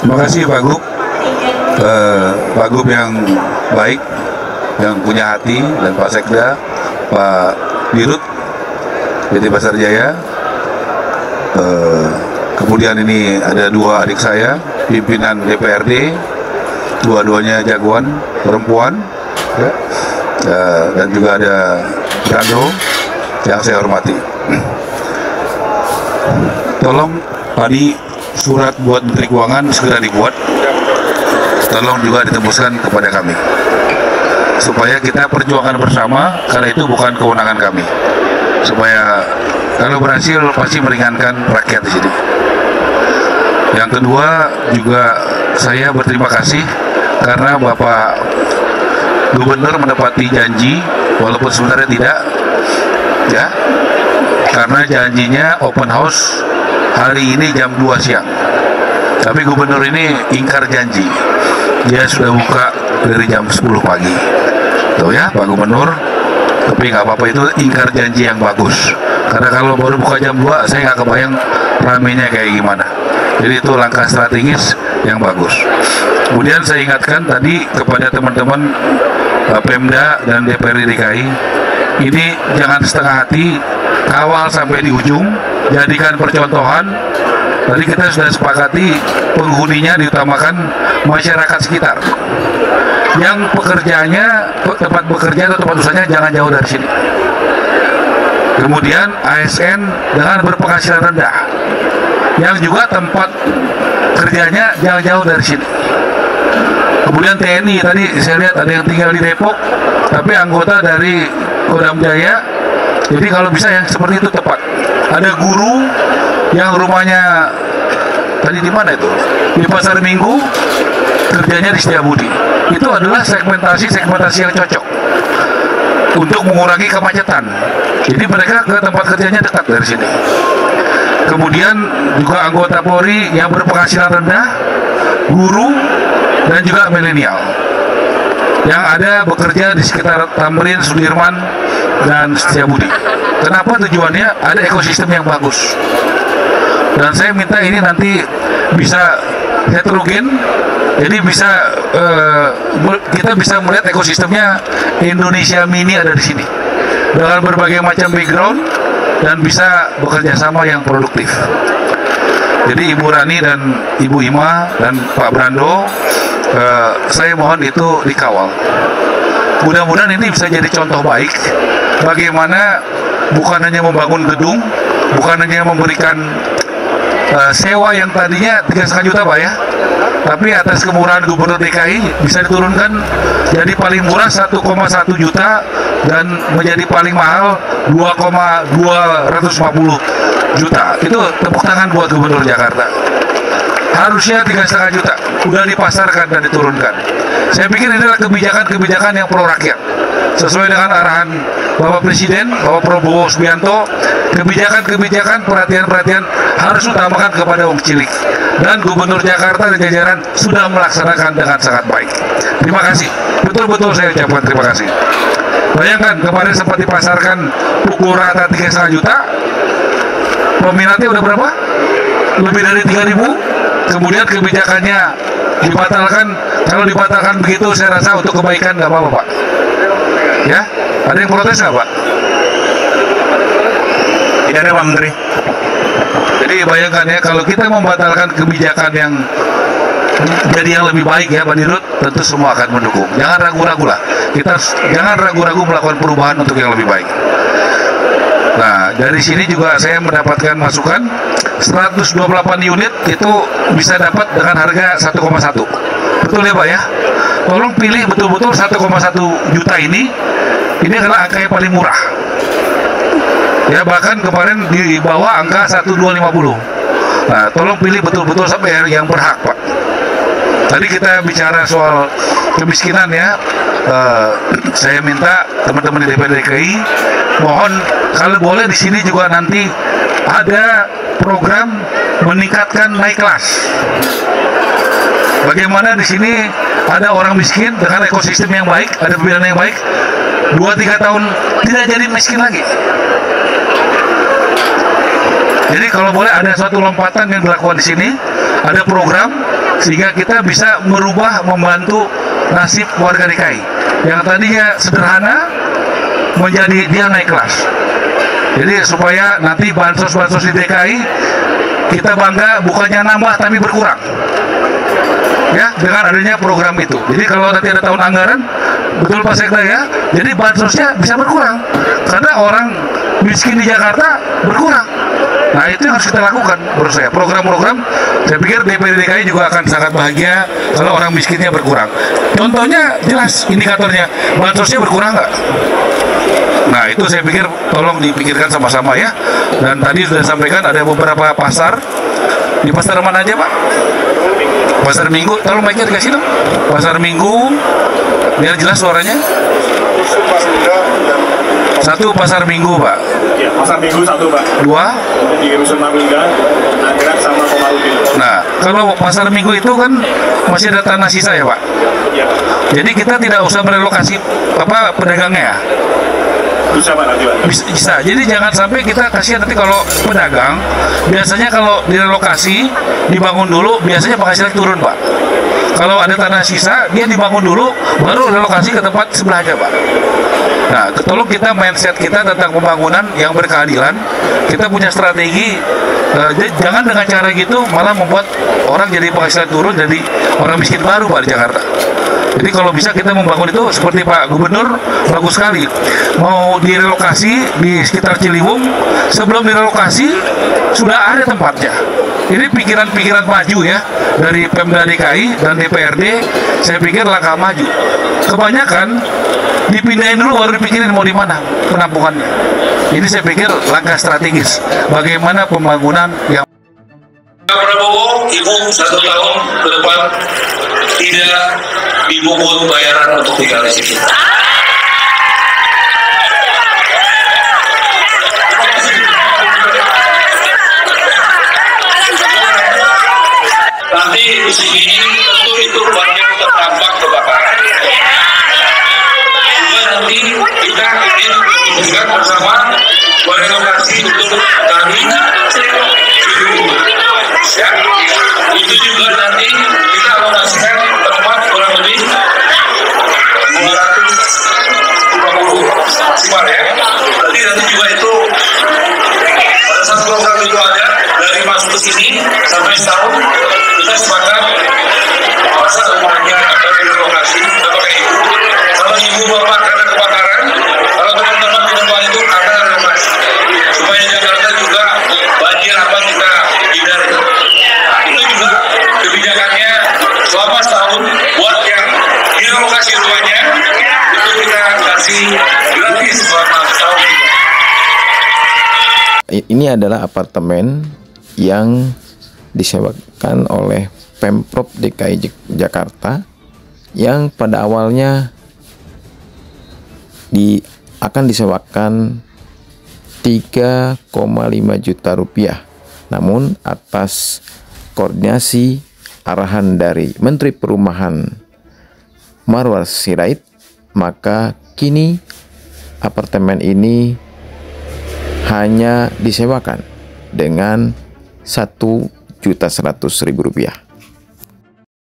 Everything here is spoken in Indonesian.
Terima kasih Pak Gub, Pak Gub yang baik, yang punya hati, dan Pak Sekda, Pak Dirut, PT Pasar Jaya. Kemudian ini ada dua adik saya, pimpinan DPRD, dua-duanya jagoan perempuan, ya. Dan juga ada Brando yang saya hormati. Tolong tadi surat buat Menteri Keuangan segera dibuat, tolong juga ditembuskan kepada kami supaya kita perjuangkan bersama, karena itu bukan kewenangan kami. Supaya kalau berhasil pasti meringankan rakyat di sini. Yang kedua juga saya berterima kasih karena Bapak Gubernur menepati janji walaupun sebenarnya tidak, ya, karena janjinya open house hari ini jam 2 siang. Tapi Gubernur ini ingkar janji, dia sudah buka dari jam 10 pagi. Tuh ya Pak Gubernur, tapi nggak apa-apa, itu ingkar janji yang bagus. Karena kalau baru buka jam 2, saya nggak kebayang ramenya kayak gimana. Jadi itu langkah strategis yang bagus. Kemudian saya ingatkan tadi kepada teman-teman Pemda dan DPRD DKI, ini jangan setengah hati, kawal sampai di ujung, jadikan percontohan. Tadi kita sudah sepakati penghuninya diutamakan masyarakat sekitar. Yang pekerjaannya, tempat bekerja atau tempat usahanya jangan jauh dari sini. Kemudian ASN dengan berpenghasilan rendah, yang juga tempat kerjanya jangan jauh dari sini. Kemudian TNI, tadi saya lihat ada yang tinggal di Depok, tapi anggota dari Kodam Jaya. Jadi kalau bisa yang seperti itu tepat. Ada guru yang rumahnya tadi di mana itu? Di Pasar Minggu, kerjanya di Setiabudi. Itu adalah segmentasi yang cocok untuk mengurangi kemacetan. Jadi mereka ke tempat kerjanya dekat dari sini. Kemudian juga anggota Polri yang berpenghasilan rendah, guru, dan juga milenial yang ada bekerja di sekitar Tamrin, Sudirman, dan Setiabudi. Kenapa? Tujuannya ada ekosistem yang bagus. Dan saya minta ini nanti bisa heterogen, jadi bisa kita bisa melihat ekosistemnya Indonesia Mini ada di sini dengan berbagai macam background dan bisa bekerja sama yang produktif. Jadi Ibu Rani dan Ibu Ima dan Pak Brando, saya mohon itu dikawal. Mudah-mudahan ini bisa jadi contoh baik bagaimana bukan hanya membangun gedung, bukan hanya memberikan sewa yang tadinya 3,5 juta Pak ya, tapi atas kemurahan Gubernur DKI bisa diturunkan jadi paling murah 1,1 juta dan menjadi paling mahal 2,250 juta. Itu tepuk tangan buat Gubernur Jakarta. Harusnya 3,5 juta udah dipasarkan dan diturunkan. Saya pikir ini adalah kebijakan yang pro rakyat, sesuai dengan arahan Bapak Presiden, Bapak Prabowo Subianto. Kebijakan perhatian harus utamakan kepada wong cilik, dan Gubernur Jakarta dan jajaran sudah melaksanakan dengan sangat baik. Terima kasih, betul-betul saya ucapkan terima kasih. Bayangkan kemarin sempat dipasarkan pukul rata 3,5 juta, peminatnya udah berapa? Lebih dari 3.000. Kemudian kebijakannya dibatalkan. Kalau dibatalkan begitu, saya rasa untuk kebaikan nggak apa-apa Pak. Ya, ada yang protes nggak Pak? Tidak ada Pak Menteri. Jadi bayangkan ya, kalau kita membatalkan kebijakan yang jadi yang lebih baik ya Pak Dirut, tentu semua akan mendukung. Jangan ragu-ragu lah. Kita jangan ragu-ragu melakukan perubahan untuk yang lebih baik. Nah, dari sini juga saya mendapatkan masukan 128 unit itu bisa dapat dengan harga 1,1. Betul ya Pak ya? Tolong pilih betul-betul 1,1 juta ini adalah angka yang paling murah. Ya, bahkan kemarin di bawah angka 1,250. Nah, tolong pilih betul-betul sampai yang berhak Pak. Tadi kita bicara soal kemiskinan ya, saya minta teman-teman di DPRD DKI, mohon kalau boleh di sini juga nanti ada program meningkatkan naik kelas. Bagaimana di sini ada orang miskin dengan ekosistem yang baik, ada pembinaan yang baik, 2-3 tahun tidak jadi miskin lagi. Jadi kalau boleh ada suatu lompatan yang dilakukan di sini, ada program sehingga kita bisa merubah, membantu nasib warga DKI yang tadinya sederhana menjadi dia naik kelas. Jadi supaya nanti bansos-bansos di DKI kita bangga bukannya nambah tapi berkurang, ya, dengan adanya program itu. Jadi kalau nanti ada tahun anggaran, betul Pak Sekda ya, jadi bansosnya bisa berkurang karena orang miskin di Jakarta berkurang. Nah itu yang harus kita lakukan menurut saya. Program-program, saya pikir DPD DKI juga akan sangat bahagia kalau orang miskinnya berkurang. Contohnya jelas indikatornya, bansosnya berkurang nggak? Nah itu saya pikir tolong dipikirkan sama-sama ya. Dan tadi sudah sampaikan ada beberapa pasar. Di pasar mana aja Pak? Pasar Minggu, tolong mic-nya dikasih dong. Pasar Minggu, biar jelas suaranya. Satu pasar Minggu Pak. Ya, pasar Minggu satu Pak. Dua. Di Rusun Marunda, Nagrek sama Komarudin. Nah, kalau pasar Minggu itu kan masih ada tanah sisa ya Pak. Ya. Jadi kita tidak usah merelokasi pedagangnya. Bisa Pak nanti Pak. Bisa. Jadi jangan sampai kita kasihan nanti kalau pedagang biasanya kalau direlokasi dibangun dulu biasanya penghasilan turun Pak. Kalau ada tanah sisa dia dibangun dulu baru relokasi ke tempat sebelah aja Pak. Nah, tolong kita mindset kita tentang pembangunan yang berkeadilan. Kita punya strategi. Jangan dengan cara gitu malah membuat orang jadi penghasilan turun jadi orang miskin baru Pak di Jakarta. Jadi kalau bisa kita membangun itu seperti Pak Gubernur bagus sekali. Mau direlokasi di sekitar Ciliwung, sebelum direlokasi sudah ada tempatnya. Ini pikiran-pikiran maju ya dari Pemda DKI dan DPRD. Saya pikir langkah maju. Kebanyakan dipindahin dulu baru dipikirin mau di mana penampungannya. Ini saya pikir langkah strategis bagaimana pembangunan yang Prabowo, Ibu 1 tahun ke depan tidak dipungut bayaran untuk tinggal di sini. Nanti di sini tentu itu banyak terdampak kebakaran. Juga nanti kita ingin menunjukkan bersama relokasi untuk tani. Ya, itu juga nanti kita alokasikan tempat kurang lebih 250 maksimal ya. Nanti juga itu pada saat program itu ada dari masuk ke sini sampai setahun kita sepakat masa umurnya akan direlokasi apakah ibu kalau ibu bapak karena kebakaran kalau teman-teman di tempat itu ada relokasi supaya Jakarta juga banjir apa kita hindari. Itu juga kebijakannya selama setahun buat yang direlokasi rumahnya itu kita kasih gratis selama setahun. Ini adalah apartemen yang disewakan oleh Pemprov DKI Jakarta yang pada awalnya akan disewakan 3,5 juta rupiah. Namun atas koordinasi arahan dari Menteri Perumahan Marwar Sirait, maka kini apartemen ini hanya disewakan dengan 1.100.000 rupiah.